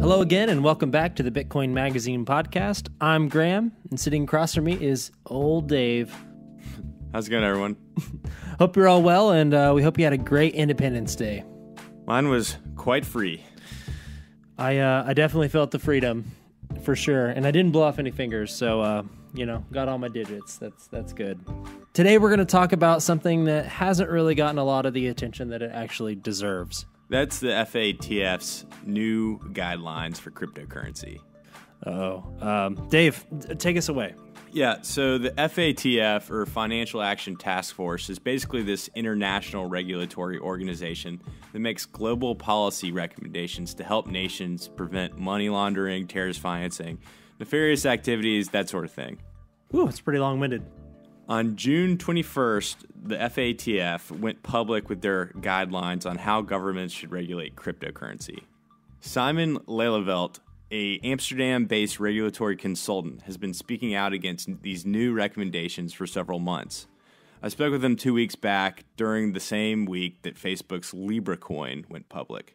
Hello again, and welcome back to the Bitcoin Magazine podcast. I'm Grahm, and sitting across from me is old Dave. How's it going, everyone? Hope you're all well, and we hope you had a great Independence Day. Mine was quite free. I definitely felt the freedom, for sure, and I didn't blow off any fingers, so, got all my digits. That's good. Today we're going to talk about something that hasn't really gotten a lot of the attention that it actually deserves. That's the FATF's new guidelines for cryptocurrency. Dave, take us away. Yeah, so the FATF, or Financial Action Task Force, is basically this international regulatory organization that makes global policy recommendations to help nations prevent money laundering, terrorist financing, nefarious activities, that sort of thing. Ooh, it's pretty long-winded. On June 21st, the FATF went public with their guidelines on how governments should regulate cryptocurrency. Simon Lelieveldt, an Amsterdam-based regulatory consultant, has been speaking out against these new recommendations for several months. I spoke with him 2 weeks back during the same week that Facebook's Libra coin went public.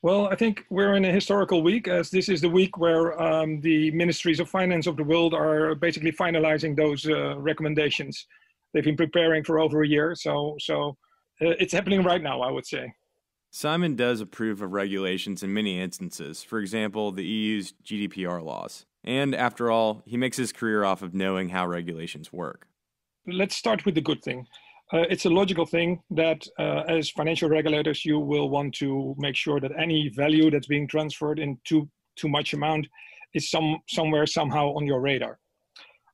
Well, I think we're in a historical week, as this is the week where the ministries of finance of the world are basically finalizing those recommendations. They've been preparing for over a year, so it's happening right now, I would say. Simon does approve of regulations in many instances, for example, the EU's GDPR laws. And after all, he makes his career off of knowing how regulations work. Let's start with the good thing. It's a logical thing that as financial regulators, you will want to make sure that any value that's being transferred in too much amount is somewhere, somehow on your radar.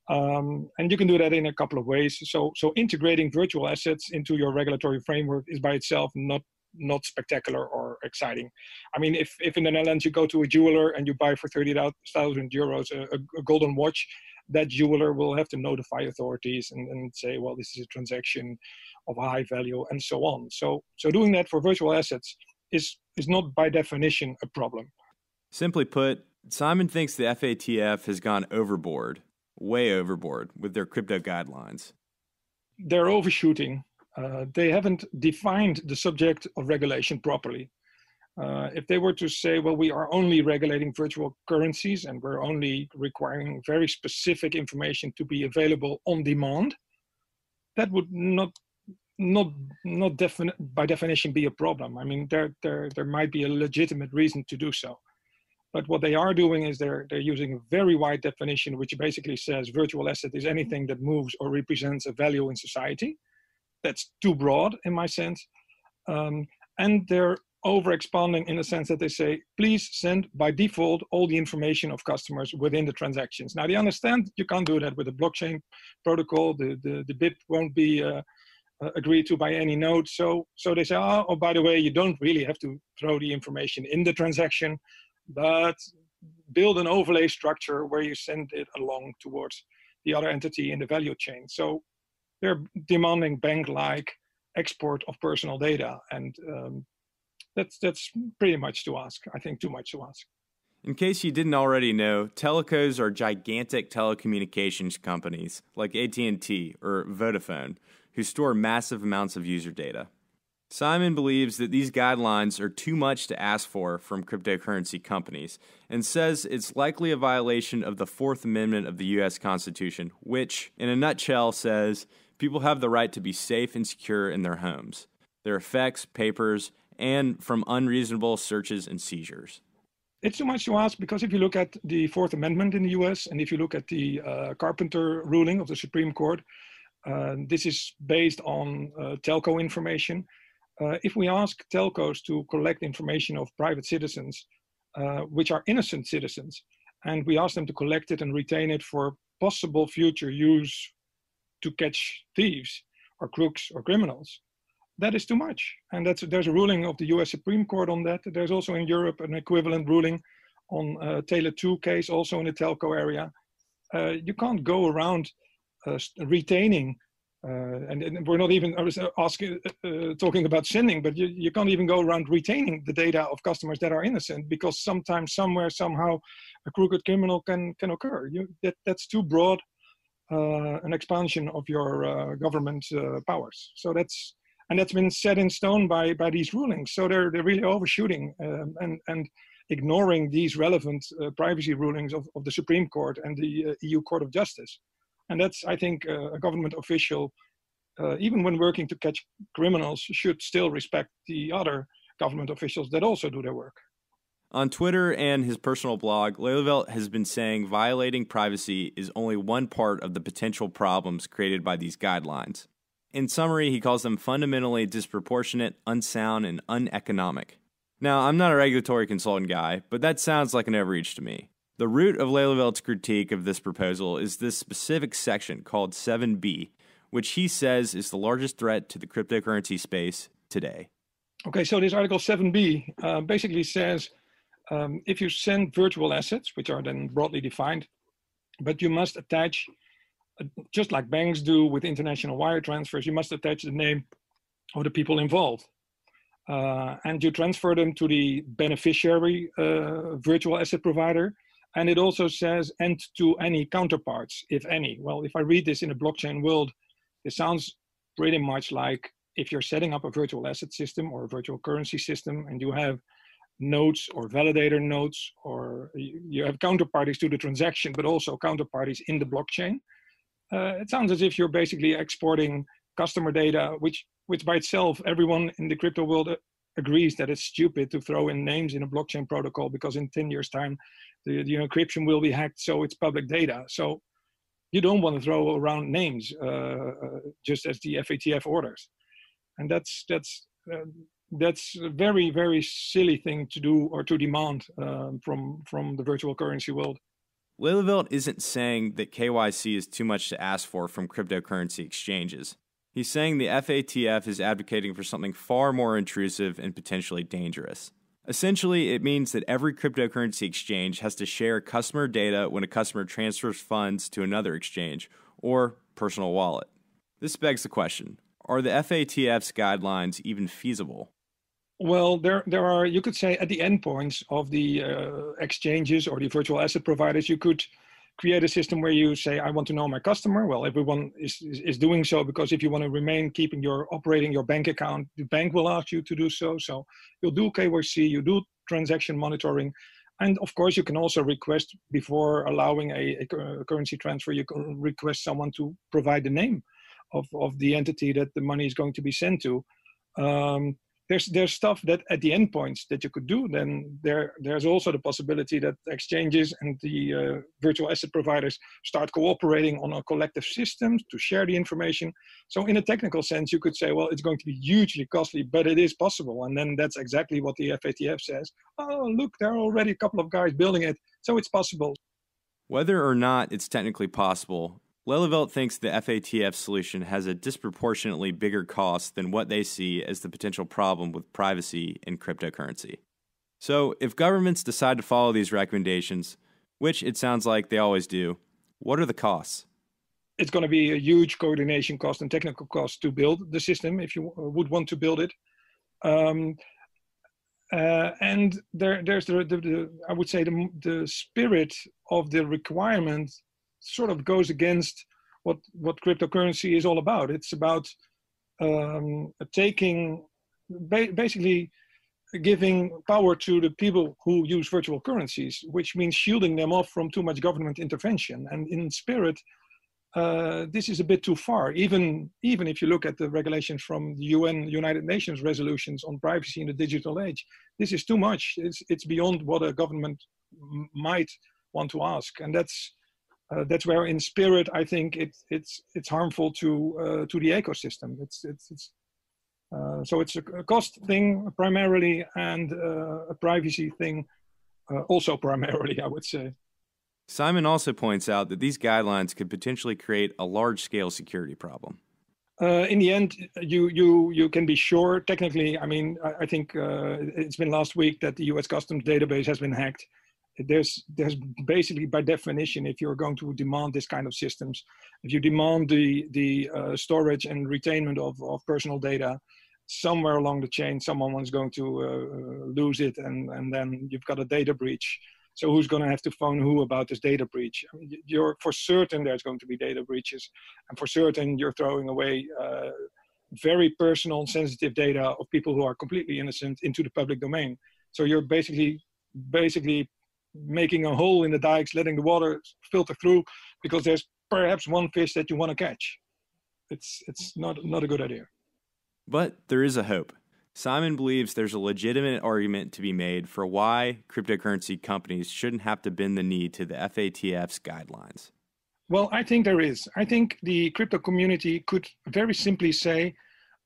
And you can do that in a couple of ways. So integrating virtual assets into your regulatory framework is by itself not spectacular or exciting. I mean, if in the Netherlands you go to a jeweler and you buy for 30,000 euros a golden watch, that jeweler will have to notify authorities and say, well, this is a transaction of high value and so on. So doing that for virtual assets is not by definition a problem. Simply put, Simon thinks the FATF has gone overboard, way overboard, with their crypto guidelines. They're overshooting. They haven't defined the subject of regulation properly. If they were to say, well, we are only regulating virtual currencies and we're only requiring very specific information to be available on demand, that would not by definition be a problem. I mean, there might be a legitimate reason to do so. But what they are doing is they're using a very wide definition, which basically says virtual asset is anything that moves or represents a value in society. That's too broad in my sense. And they're over-expanding in the sense that they say, please send by default all the information of customers within the transactions. Now, they understand you can't do that with a blockchain protocol. The bit won't be agreed to by any node. So they say, oh, by the way, you don't really have to throw the information in the transaction, but build an overlay structure where you send it along towards the other entity in the value chain. So they're demanding bank-like export of personal data, and that's pretty much to ask. I think too much to ask. In case you didn't already know, telcos are gigantic telecommunications companies like AT&T or Vodafone who store massive amounts of user data. Simon believes that these guidelines are too much to ask for from cryptocurrency companies and says it's likely a violation of the Fourth Amendment of the U.S. Constitution, which, in a nutshell, says people have the right to be safe and secure in their homes, their effects, papers, and from unreasonable searches and seizures. It's too much to ask because if you look at the Fourth Amendment in the US and if you look at the Carpenter ruling of the Supreme Court, this is based on telco information. If we ask telcos to collect information of private citizens, which are innocent citizens, and we ask them to collect it and retain it for possible future use to catch thieves or crooks or criminals, that is too much. And there's a ruling of the US Supreme Court on that. There's also in Europe an equivalent ruling on Taylor 2 case, also in the telco area. You can't go around retaining, and we're not even talking about sending, but you can't even go around retaining the data of customers that are innocent, because sometimes, somewhere, somehow, a crooked criminal can occur. That's too broad an expansion of your government powers. So that's been set in stone by these rulings. So they're really overshooting, and ignoring these relevant privacy rulings of the Supreme Court and the EU Court of Justice. And that's, I think, a government official, even when working to catch criminals, should still respect the other government officials that also do their work. On Twitter and his personal blog, Lelieveldt has been saying violating privacy is only one part of the potential problems created by these guidelines. In summary, he calls them fundamentally disproportionate, unsound, and uneconomic. Now, I'm not a regulatory consultant guy, but that sounds like an overreach to me. The root of Lelieveldt's critique of this proposal is this specific section called 7b, which he says is the largest threat to the cryptocurrency space today. Okay, so this Article 7b basically says if you send virtual assets, which are then broadly defined, but you must attach, just like banks do with international wire transfers, you must attach the name of the people involved. And you transfer them to the beneficiary virtual asset provider. And it also says, and to any counterparts, if any. Well, if I read this in a blockchain world, it sounds pretty much like if you're setting up a virtual asset system or a virtual currency system and you have nodes or validator nodes, or you have counterparties to the transaction, but also counterparties in the blockchain. It sounds as if you're basically exporting customer data, which by itself, everyone in the crypto world agrees that it's stupid to throw in names in a blockchain protocol, because in 10 years time, the encryption will be hacked, so it's public data. So you don't want to throw around names just as the FATF orders. And that's a very, very silly thing to do or to demand from the virtual currency world. Lelieveldt isn't saying that KYC is too much to ask for from cryptocurrency exchanges. He's saying the FATF is advocating for something far more intrusive and potentially dangerous. Essentially, it means that every cryptocurrency exchange has to share customer data when a customer transfers funds to another exchange or personal wallet. This begs the question, are the FATF's guidelines even feasible? Well, there are, you could say, at the endpoints of the exchanges or the virtual asset providers, you could create a system where you say, I want to know my customer. Well, everyone is doing so, because if you want to remain operating your bank account, the bank will ask you to do so. So you'll do KYC, you do transaction monitoring. And of course, you can also request, before allowing a currency transfer, you can request someone to provide the name of the entity that the money is going to be sent to. There's stuff that at the endpoints that you could do. Then there's also the possibility that exchanges and the virtual asset providers start cooperating on a collective system to share the information. So in a technical sense, you could say, well, it's going to be hugely costly, but it is possible. And then that's exactly what the FATF says. Oh, look, there are already a couple of guys building it, so it's possible. Whether or not it's technically possible, Lelieveldt thinks the FATF solution has a disproportionately bigger cost than what they see as the potential problem with privacy in cryptocurrency. So, if governments decide to follow these recommendations, which it sounds like they always do, what are the costs? It's going to be a huge coordination cost and technical cost to build the system if you would want to build it. And there's I would say the spirit of the requirement sort of goes against what cryptocurrency is all about. It's about basically giving power to the people who use virtual currencies, which means shielding them off from too much government intervention. And in spirit, this is a bit too far. Even if you look at the regulations from the United Nations resolutions on privacy in the digital age, this is too much. It's beyond what a government might want to ask, and that's where, in spirit, I think it's harmful to the ecosystem. So it's a cost thing primarily, and a privacy thing also primarily, I would say. Simon also points out that these guidelines could potentially create a large-scale security problem. In the end, you can be sure. Technically, I mean, I think it's been last week that the U.S. Customs database has been hacked. There's basically, by definition, if you're going to demand this kind of systems, if you demand the storage and retainment of personal data, somewhere along the chain, someone is going to lose it, and then you've got a data breach. So who's going to have to phone who about this data breach? I mean, you're for certain there's going to be data breaches, and for certain you're throwing away very personal, sensitive data of people who are completely innocent into the public domain. So you're basically basically making a hole in the dikes, letting the water filter through because there's perhaps one fish that you want to catch. It's not a good idea. But there is a hope. Simon believes there's a legitimate argument to be made for why cryptocurrency companies shouldn't have to bend the knee to the FATF's guidelines. Well, I think there is. I think the crypto community could very simply say,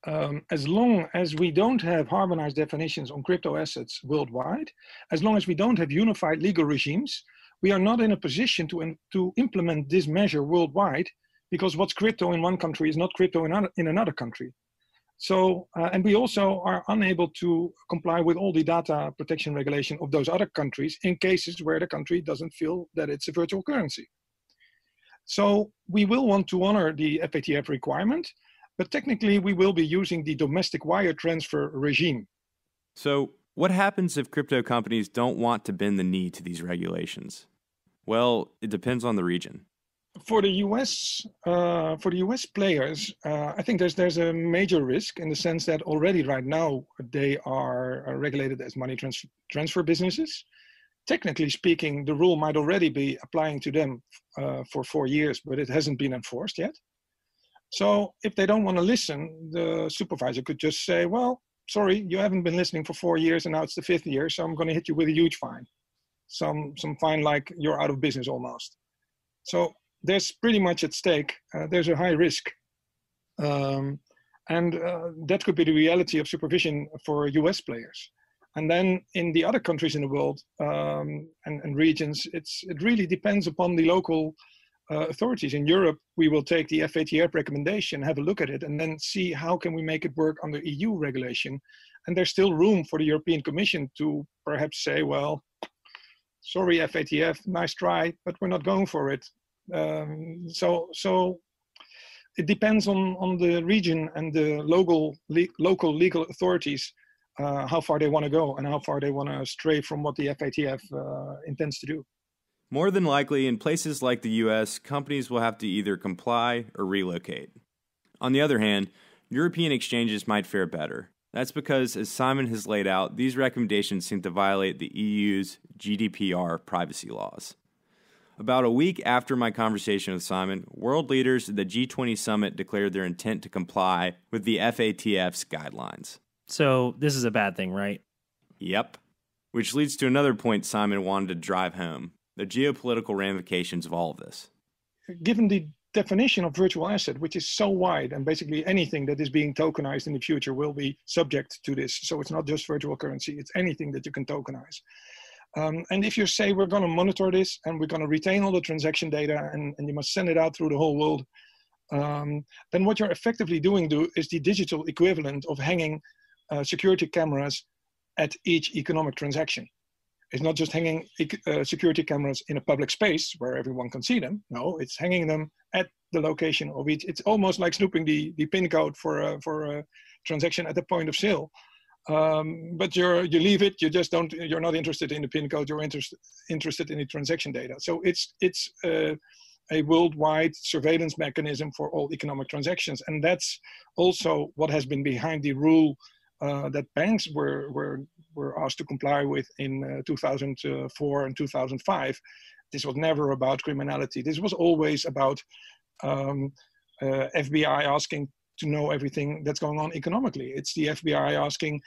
as long as we don't have harmonized definitions on crypto assets worldwide, as long as we don't have unified legal regimes, we are not in a position to implement this measure worldwide, because what's crypto in one country is not crypto in another country. So, and we also are unable to comply with all the data protection regulation of those other countries in cases where the country doesn't feel that it's a virtual currency. So we will want to honor the FATF requirement, but technically we will be using the domestic wire transfer regime. So what happens if crypto companies don't want to bend the knee to these regulations? Well, it depends on the region. For the US players, I think there's a major risk in the sense that already right now they are regulated as money transfer businesses. Technically speaking, the rule might already be applying to them for 4 years, but it hasn't been enforced yet. So if they don't want to listen, the supervisor could just say, well, sorry, you haven't been listening for 4 years and now it's the 5th year, so I'm going to hit you with a huge fine. Some fine like you're out of business almost. So there's pretty much at stake. There's a high risk. And that could be the reality of supervision for US players. And then in the other countries in the world and regions, it really depends upon the local authorities. In Europe, we will take the FATF recommendation, have a look at it, and then see how can we make it work under EU regulation. And there's still room for the European Commission to perhaps say, well, sorry, FATF, nice try, but we're not going for it. So it depends on the region and the local legal authorities how far they want to go and how far they want to stray from what the FATF intends to do. More than likely, in places like the US, companies will have to either comply or relocate. On the other hand, European exchanges might fare better. That's because, as Simon has laid out, these recommendations seem to violate the EU's GDPR privacy laws. About a week after my conversation with Simon, world leaders at the G20 summit declared their intent to comply with the FATF's guidelines. So this is a bad thing, right? Yep. Which leads to another point Simon wanted to drive home, the geopolitical ramifications of all of this. Given the definition of virtual asset, which is so wide, and basically anything that is being tokenized in the future will be subject to this. So it's not just virtual currency, it's anything that you can tokenize. And if you say we're going to monitor this and we're going to retain all the transaction data and you must send it out through the whole world, then what you're effectively doing is the digital equivalent of hanging security cameras at each economic transaction. It's not just hanging security cameras in a public space where everyone can see them. No, it's hanging them at the location of each. It's almost like snooping the PIN code for a transaction at the point of sale. But you leave it. You're not interested in the PIN code. You're interested in the transaction data. So it's a worldwide surveillance mechanism for all economic transactions, and that's also what has been behind the rule that banks were asked to comply with in 2004 and 2005. This was never about criminality. This was always about FBI asking to know everything that's going on economically. It's the FBI asking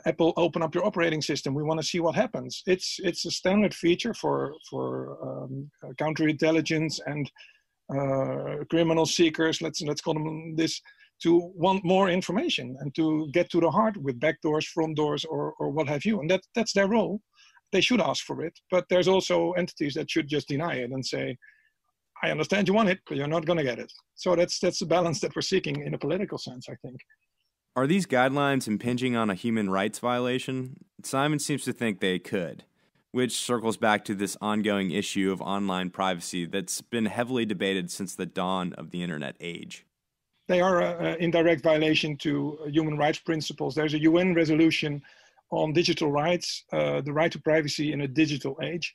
Apple, open up your operating system. We want to see what happens. It's a standard feature for counterintelligence and criminal seekers. Let's call them this, to want more information and to get to the heart with backdoors, front doors, or what have you. And that's their role. They should ask for it, but there's also entities that should just deny it and say, I understand you want it, but you're not going to get it. So that's the balance that we're seeking in a political sense, I think. Are these guidelines impinging on a human rights violation? Simon seems to think they could, which circles back to this ongoing issue of online privacy that's been heavily debated since the dawn of the internet age. They are in direct violation to human rights principles. There's a UN resolution on digital rights, the right to privacy in a digital age.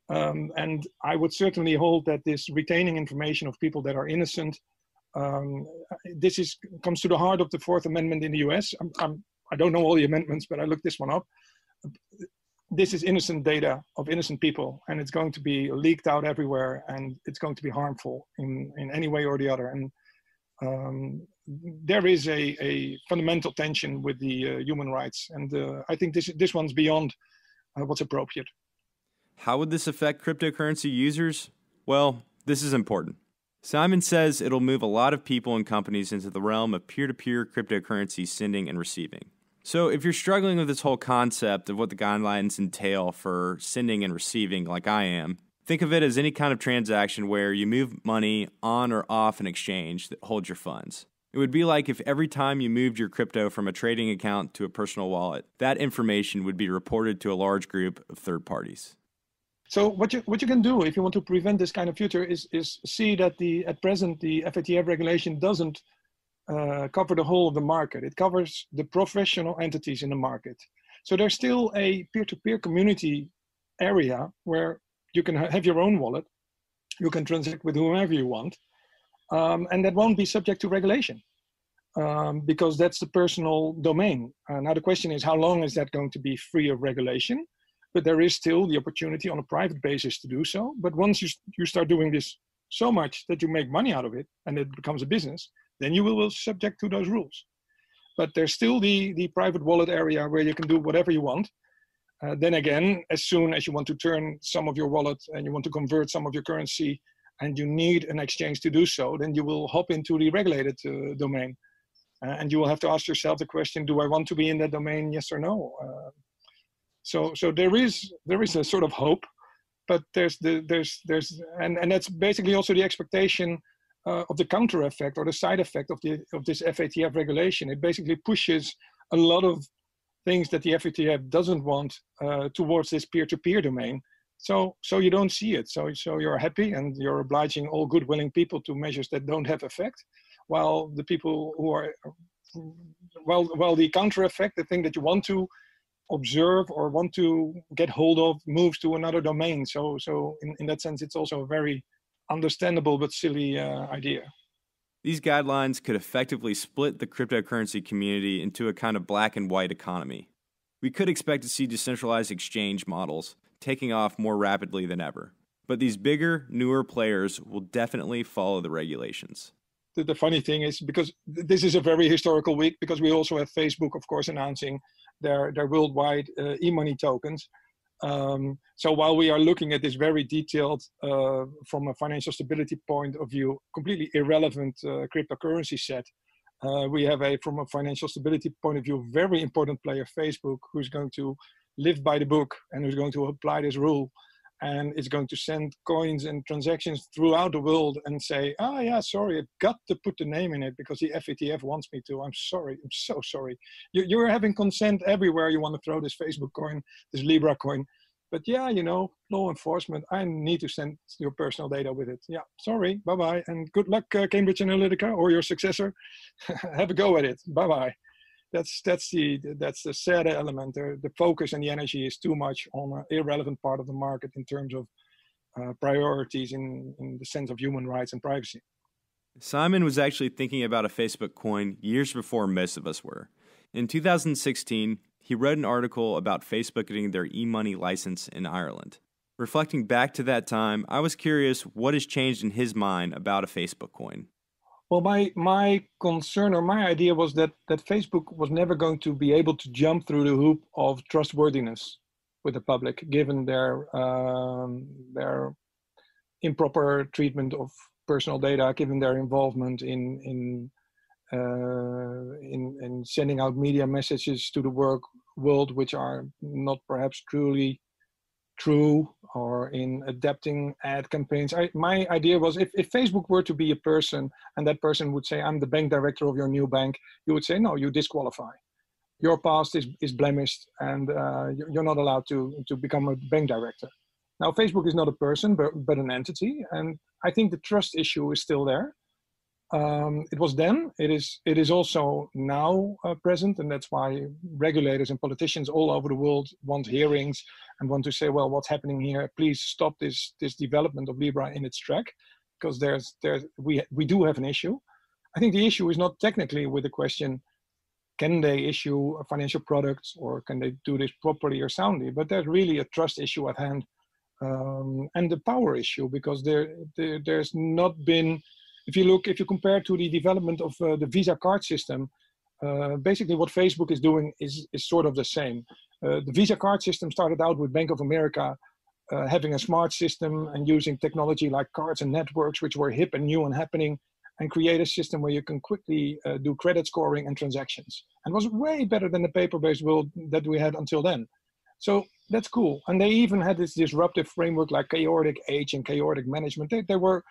And I would certainly hold that this retaining information of people that are innocent, this comes to the heart of the Fourth Amendment in the US. I don't know all the amendments, but I looked this one up. this is innocent data of innocent people, and it's going to be leaked out everywhere, and it's going to be harmful in any way or the other. And there is a fundamental tension with the human rights, and I think this one's beyond what's appropriate. How would this affect cryptocurrency users? Well, this is important. Simon says it'll move a lot of people and companies into the realm of peer-to-peer cryptocurrency sending and receiving. So if you're struggling with this whole concept of what the guidelines entail for sending and receiving, like I am, think of it as any kind of transaction where you move money on or off an exchange that holds your funds. It would be like if every time you moved your crypto from a trading account to a personal wallet, that information would be reported to a large group of third parties. So what you can do if you want to prevent this kind of future is see that at present the FATF regulation doesn't cover the whole of the market. It covers the professional entities in the market. So there's still a peer-to-peer community area where you can have your own wallet, you can transact with whomever you want, and that won't be subject to regulation because that's the personal domain. Now the question is, how long is that going to be free of regulation? But there is still the opportunity on a private basis to do so. But once you start doing this so much that you make money out of it and it becomes a business, then you will subject to those rules. But there's still the private wallet area where you can do whatever you want. Then again, as soon as you want to turn some of your wallet and you want to convert some of your currency and you need an exchange to do so, then you will hop into the regulated domain. And you will have to ask yourself the question, do I want to be in that domain, yes or no? So there is a sort of hope, but there's and that's basically also the expectation of the counter effect or the side effect of this FATF regulation. It basically pushes a lot of things that the FATF doesn't want towards this peer-to-peer domain. So you don't see it. So you're happy and you're obliging all good willing people to measures that don't have effect, while the people who are while the counter effect, the thing that you want to observe or want to get hold of, moves to another domain. So in that sense, it's also a very understandable but silly idea. These guidelines could effectively split the cryptocurrency community into a kind of black and white economy. We could expect to see decentralized exchange models taking off more rapidly than ever. But these bigger, newer players will definitely follow the regulations. The funny thing is, because this is a very historical week, because we also have Facebook, of course, announcing their worldwide e-money tokens. So while we are looking at this very detailed, from a financial stability point of view, completely irrelevant cryptocurrency set, we have from a financial stability point of view, very important player, Facebook, who's going to live by the book and who's going to apply this rule. And is going to send coins and transactions throughout the world and say, oh yeah, sorry, I've got to put the name in it because the FATF wants me to. I'm sorry, I'm so sorry. You're having consent everywhere you want to throw this Facebook coin, this Libra coin. But yeah, law enforcement, I need to send your personal data with it. Yeah, sorry, bye-bye. And good luck, Cambridge Analytica or your successor. Have a go at it, bye-bye. That's the sad element. The focus and the energy is too much on an irrelevant part of the market in terms of priorities in the sense of human rights and privacy. Simon was actually thinking about a Facebook coin years before most of us were. In 2016, he wrote an article about Facebook getting their e-money license in Ireland. Reflecting back to that time, I was curious what has changed in his mind about a Facebook coin. Well, my concern or my idea was that Facebook was never going to be able to jump through the hoop of trustworthiness with the public, given their improper treatment of personal data, given their involvement in sending out media messages to the world which are not perhaps truly true, or in adapting ad campaigns. My idea was if Facebook were to be a person and that person would say, I'm the bank director of your new bank, you would say, no, you disqualify. Your past is blemished and you're not allowed to become a bank director. Now, Facebook is not a person, but an entity. And I think the trust issue is still there. It was then, it is also now present, and that's why regulators and politicians all over the world want hearings and want to say, well, what's happening here? Please stop this development of Libra in its track, because we do have an issue. I think the issue is not technically with the question, can they issue financial products, or can they do this properly or soundly? But there's really a trust issue at hand, and the power issue, because there's not been, if you compare to the development of the Visa card system, basically what Facebook is doing is sort of the same. The Visa card system started out with Bank of America having a smart system and using technology like cards and networks, which were hip and new and happening, and create a system where you can quickly do credit scoring and transactions. And was way better than the paper-based world that we had until then. So that's cool. And they even had this disruptive framework like chaotic age and chaotic management. They were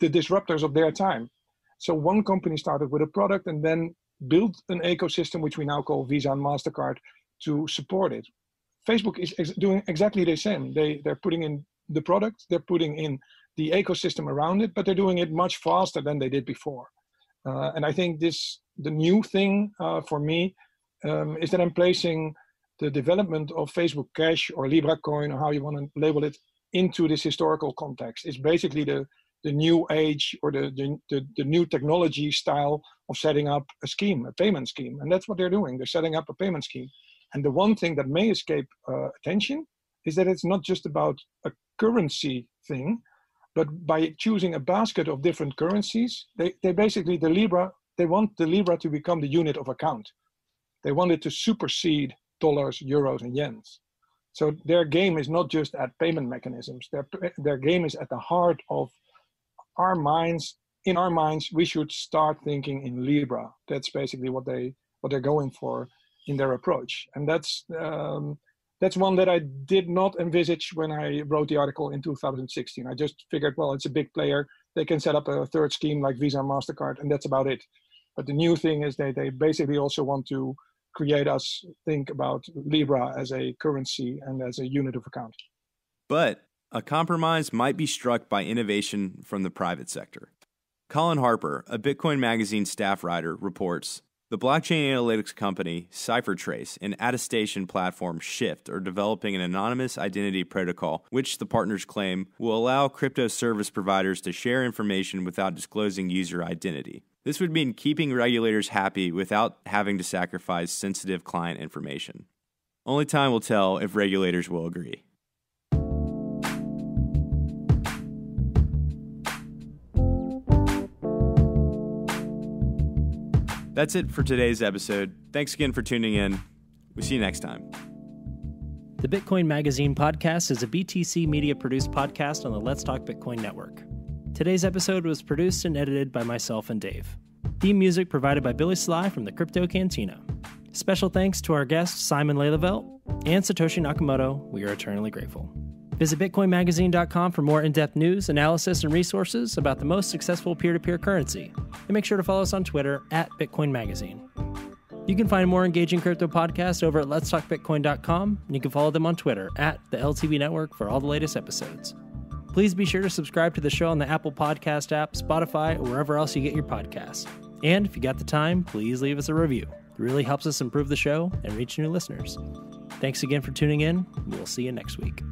the disruptors of their time. So one company started with a product and then built an ecosystem, which we now call Visa and MasterCard, to support it. Facebook is doing exactly the same. They're putting in the product, they're putting in the ecosystem around it, but they're doing it much faster than they did before. And I think the new thing for me is that I'm placing the development of Facebook Cash or Libra Coin, or how you want to label it, into this historical context. It's basically the new age, or the new technology style of setting up a scheme, a payment scheme. And that's what they're doing. They're setting up a payment scheme. And the one thing that may escape attention is that it's not just about a currency thing, but by choosing a basket of different currencies, they basically, they want the Libra to become the unit of account. They want it to supersede dollars, euros, and yens. So their game is not just at payment mechanisms. Their game is at the heart of our minds. In our minds, we should start thinking in Libra. That's basically what they're going for in their approach. And that's one that I did not envisage when I wrote the article in 2016. I just figured, well, it's a big player. They can set up a third scheme like Visa and MasterCard, and that's about it. But the new thing is they basically also want to create us think about Libra as a currency and as a unit of account. But a compromise might be struck by innovation from the private sector. Colin Harper, a Bitcoin Magazine staff writer, reports, the blockchain analytics company CipherTrace and attestation platform Shyft are developing an anonymous identity protocol, which the partners claim will allow crypto service providers to share information without disclosing user identity. This would mean keeping regulators happy without having to sacrifice sensitive client information. Only time will tell if regulators will agree. That's it for today's episode. Thanks again for tuning in. We'll see you next time. The Bitcoin Magazine podcast is a BTC Media produced podcast on the Let's Talk Bitcoin network. Today's episode was produced and edited by myself and Dave. Theme music provided by Billy Sly from the Crypto Cantina. Special thanks to our guests Simon Lelieveldt and Satoshi Nakamoto. We are eternally grateful. Visit BitcoinMagazine.com for more in-depth news, analysis, and resources about the most successful peer-to-peer currency. And make sure to follow us on Twitter at Bitcoin Magazine. You can find more engaging crypto podcasts over at letstalkbitcoin.com, and you can follow them on Twitter at the LTB Network for all the latest episodes. Please be sure to subscribe to the show on the Apple Podcast app, Spotify, or wherever else you get your podcasts. And if you got the time, please leave us a review. It really helps us improve the show and reach new listeners. Thanks again for tuning in. We'll see you next week.